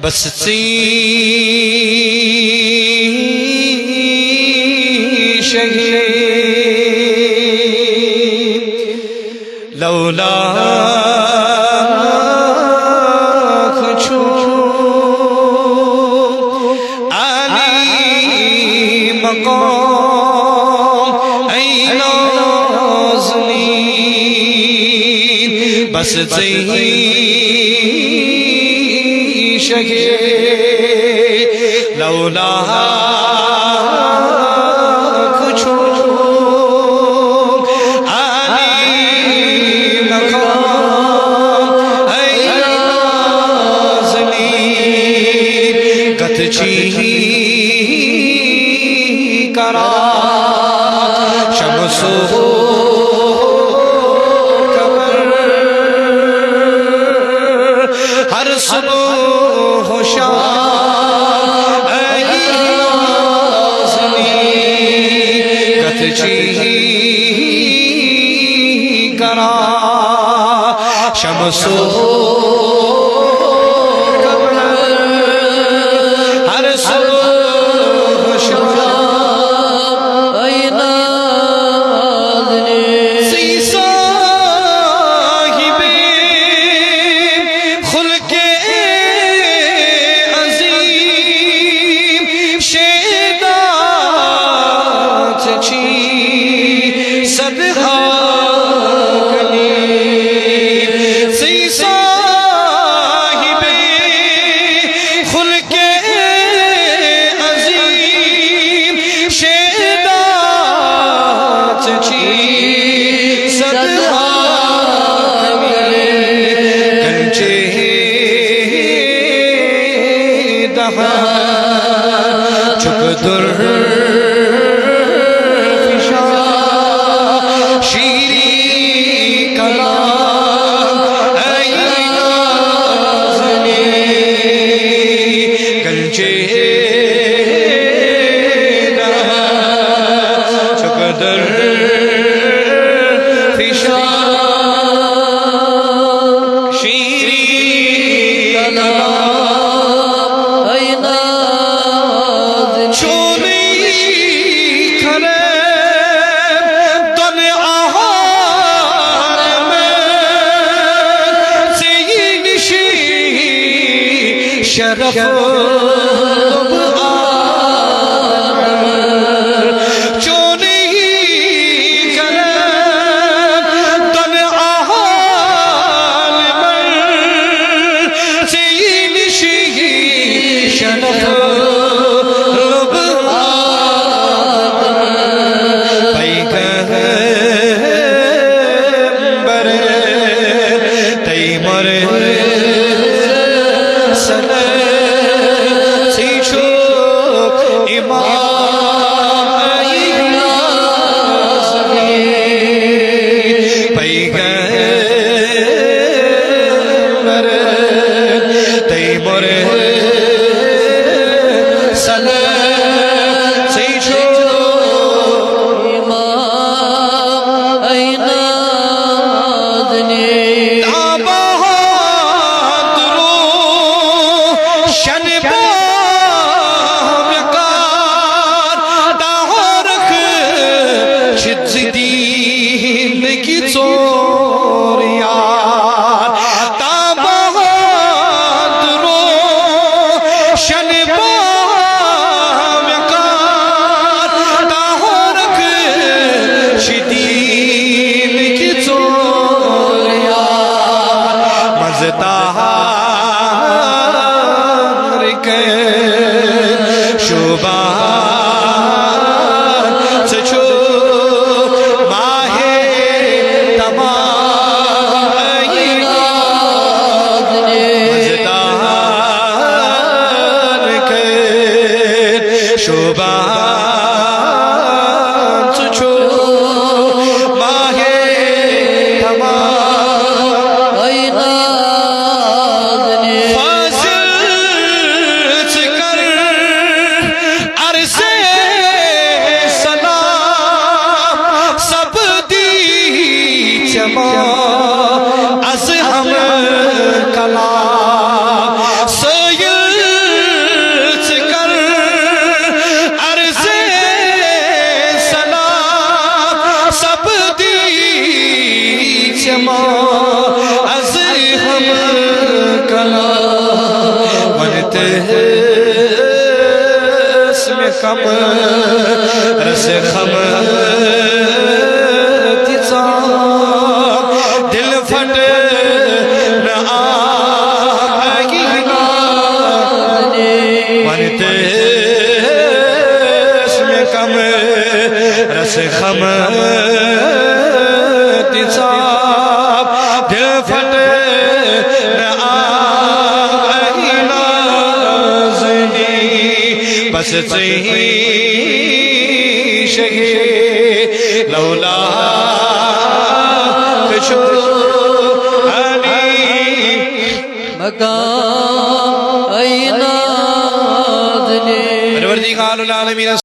بس سی شهید لولا خچو علی مقام ای نازنین بس سی شهید لولا شمسو ہر صبح شام ای نازنین سی صاحب خلق عظیم شیدات چی صدقہ چپ در فشا شیری کلام ای نازنین گنجے چپ در فشا شیری کلام شرف چونی کرم تن عالم سین شیعی شرف پیغمبر تیمر از ہم کلام سید اسم کم رس خم دل پھٹ نہ آگی منتے اسم کم رس خم دل پھٹ نہ آگی نازنی بس چہی شہی لولا کشو مقام ای نازنی پروردگار العالمین